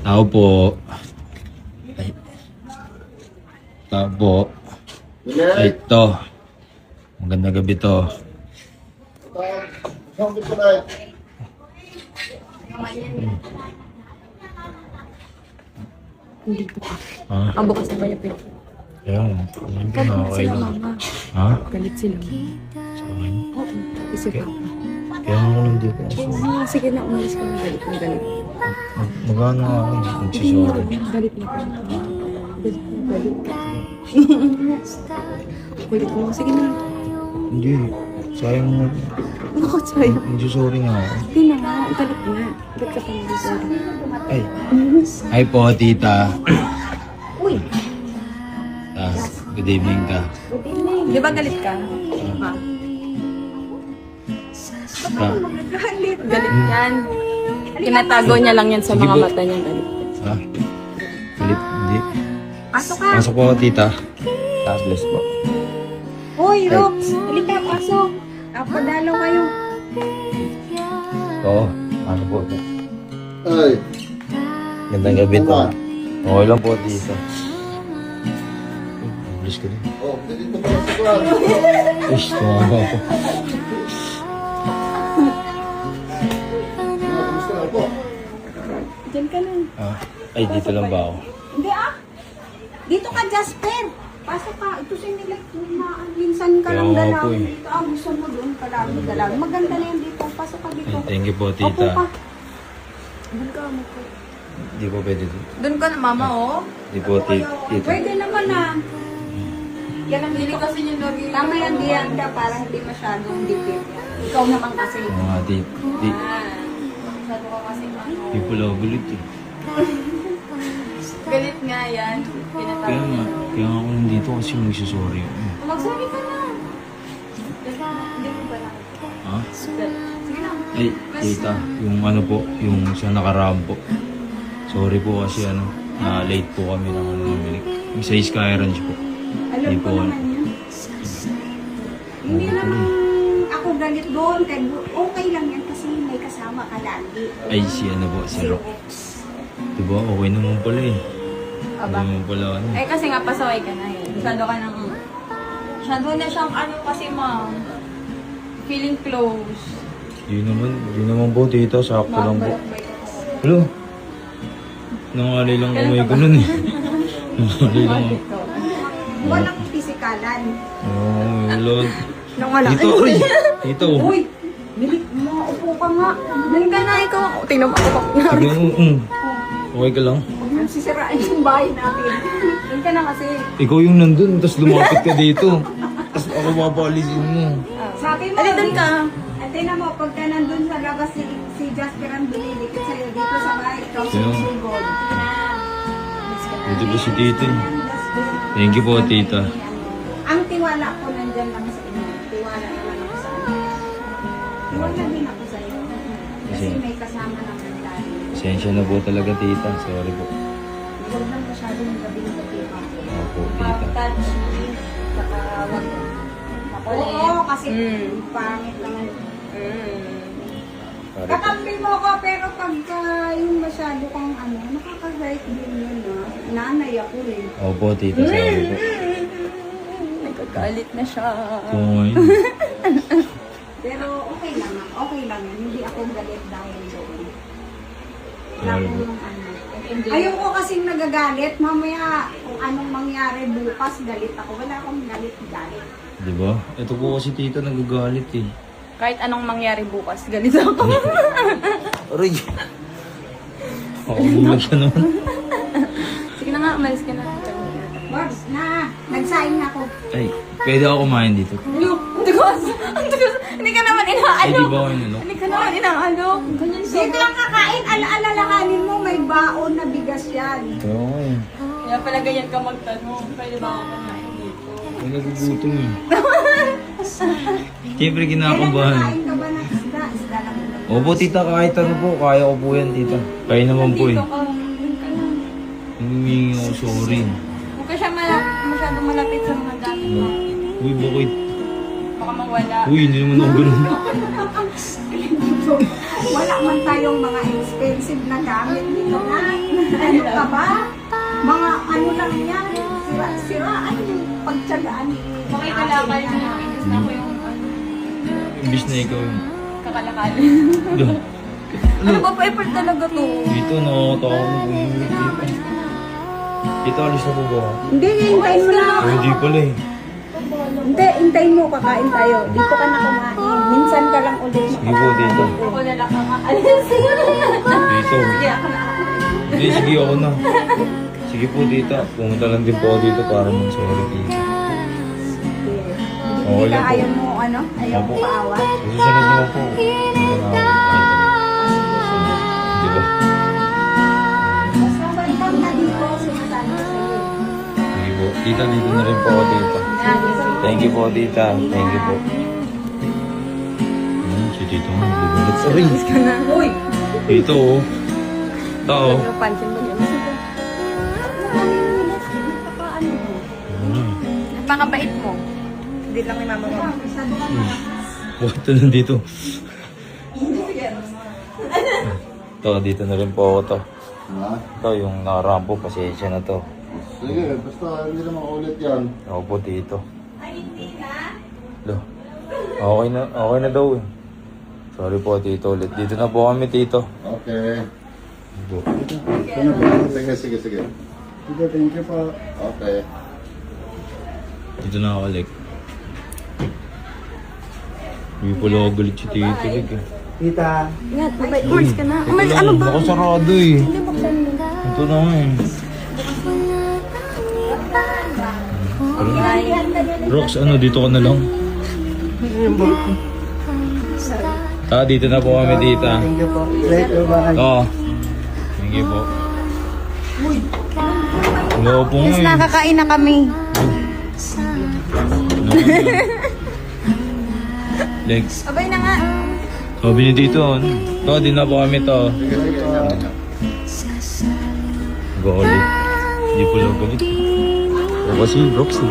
Tao po. Ay. Tao po. Ay, ito. Magandang gabi to. Hindi po. Ha? Ang bukas na ba yung pinto? Ayan. Galit sila, mama. Ha? Galit sila. Sa akin? Oo. Kasi pa. Kaya ako nandito. Sige na, umalis ka na. Galit na galit. Magano ako. Hindi na. Magsasorry. Galit na galit. Galit na galit. Kulit mo. Sige na. Hindi. Sayang mo. Bakit sa'yo? Magsasorry nga ako. Hindi na nga. Galit na. Galit ka pa na. Sorry. Ay. Hi po, tita. Uy! Good evening ta. Good evening. Di ba galit ka? Ha? Ta. Galit. Galit yan. Tinatago niya lang yan sa Sige mga po. mata niya. Galit. Ha? Galit? Hindi. Pasok ka. Pasok po, tita. God bless po. Hoy, Rox! Halika, pasok. Padalo kayo. Oo. Ano po? Ay, Gandang gabi to. Okay lang po, tita. Bless ka rin. oh, dito pa sa kwan. Ish, tumaga ako. Kamusta na po? Diyan ka na. Ah, ay, dito lang ba ako? Hindi Dito ka, Jasper. Pasok ka. Ito si nila. Minsan ka Kaya lang nga dalaw po eh. dito. Gusto mo doon ka lang. Dalaw. Maganda na yan dito. Pasok ka dito. Ay, thank you po, Opo tita. ka. Doon ka, mo. Hindi po pwede dito. Doon ka na, mama, oh. Hindi po, tita. Pwede naman na. Yan ang Hindi dito. kasi yung lagi. Tama yan diyan ka para hindi masyadong dikit. Ikaw naman kasi. Mga di Masyado ka kasi, di pala ako galit eh. Galit nga yan. Kaya nga, kaya nga ako nandito kasi magsasorry ako. Mag-sorry ka na. Hindi mo ba lang? Ha? Sige na. Ay, tita, yung ano po, yung sa nakaraan po. Sorry po kasi ano, na late po kami ng ano namin. Sa Sky Ranch po. Alam Hindi ko po. naman yan. Hindi naman ako galit doon. Okay lang yan kasi may kasama ka lagi. Ay, si ano po, si Rock. Diba, okay naman pala eh. Aba. Hindi naman pala ano. Eh kasi nga pasaway ka na eh. Masyado ka nang... Masyado na siyang ano kasi ma'am. Feeling close. Di naman po, tita, sakto lang po. Balak-balak ka kasi. Hello? Nangalay lang kamay ko nun eh. Nangalay lang ako. Walang pisikalan. Oh, Lord. Nung wala. Dito, uy! Dito. Uy! Bilik mo, upo ka nga. Doon ka na ikaw. Tingnan mo ako. Tignan mo, okay ka lang? Huwag mong sisirain yung bahay natin. Doon ka na kasi. Ikaw yung nandun, tapos lumapit ka dito. Tapos ako papalisin mo. Sabi mo, Ali, doon ka. Ate na mo, pagka nandun sa labas si Jasper ang dumilikit sa'yo dito sa bahay, ikaw Sino? susugod. Dito po si tita. Thank you po, tita. Ang tiwala ko nandyan lang sa inyo. Tiwala naman ako sa inyo. Tiwala din ako sa iyo. Kasi may kasama naman tayo. Pasensya na po talaga, tita. Sorry po. Huwag lang masyadong gabi-gabi ako. Opo, tita. Touch, saka wag. Oo, kasi pangit naman. Sorry po. Kakampi mo ko, pero pagka yung masyado kang ano, nakaka-hurt din yun, ha? Nanay ako eh. Opo, tita. Sorry po. Nagkagalit na siya. Oo, ngayon. Pero okay lang, okay lang yan. Hindi ako galit dahil doon. Sorry Lang po. yung ano. Ayoko kasing nagagalit. Mamaya, kung anong mangyari bukas, galit ako. Wala akong galit-galit. Diba? Ito po kasi tita nagagalit eh. Kahit anong mangyari bukas, galit ako. Aray! Ako bulag ka naman. Sige na nga, umalis ka na. Borbs, nagsaing na ako. Ay, pwede ako kumain dito. Hindi ka naman Ay, inaalok. di ba ako inalok? Hindi ka naman inaalok. Ganyan siya. Dito lang kakain, alalahanin mo, may baon na bigas yan. Oo nga eh. Kaya pala ganyan ka magtanong. Pwede ba ako kumain dito? Ay, nagugutom eh. Siyempre kinakabahan. Kain ka ba ng isda? Isda lang yun. Opo tita, kahit ano po, kaya ko po yan tita. Kaya naman po eh. Dito ka. Doon ka na. Humingi ako sorry. Huwag ka siya masyadong malapit sa mga gamit mo. Uy, bakit? Baka mawala. Uy, hindi naman ako ganun. Wala man tayong mga expensive na gamit dito na. Ano ka ba? Mga ano lang yan. Sira-siraan yung pagtsagaan. Makikalakal na. Inis na ko yung Imbis na ikaw yung... kakalakal. Lo, Ano ba pa effort talaga to? dito nakakatawa mo kung dito. Dito, alis na po ba? Hindi, hintayin mo na. Oh, hindi pala eh. Hindi, hintayin mo. Kakain tayo. Dito ka na kumain. Minsan ka lang ulit. Sige po, dito. Ako na lang kakaalis. Dito. Sige, ako na. Hindi, sige ako na. Sige po, dito. Pumunta lang din po ako dito para mag-sorry dito. Hindi Okay ka lang po. ayaw mo, ano? Ayaw mo Opo. paawat. Susunod naman po. Dito na ako. Di ba? Basta ba ikaw na dito, sinasabi ko sa'yo. Sige po. Tita, dito na rin po ako dito. Thank you po, tita. Thank you po. Si tito nga, nagugulat sa rin. Ka na. Uy! Dito, oh. Tao. Pansin mo yun. Napakabait mo. Hindi lang ni mama mo. Bakit ito nandito? Ito, dito na rin po ako to. Ha? Ito, yung nakaraan po, pasensya na to. Sige, basta hindi naman ulit yan. Ako po dito. Lo. Okay na daw eh. Sorry po, tito ulit. Dito na po kami, tito. Okay. Po. Sige. Sige, thank you po. Okay. Dito na ako ulit. Hindi pala ako galit si tito ulit eh. Tita, Ingat, mabait. Umalis ka na. Teka lang, nakasarado eh. Ito na nga eh. Rox, ano, dito ka na lang? Dito na po kami, tita. thank you po. Late po ba? Oo. Thank you po. Wala po nga eh. Nakakain na kami. Legs. Abay na nga. Sabi ni dito, to, di na po kami to. Galit. Hindi pala galit. O kasi, Roxy.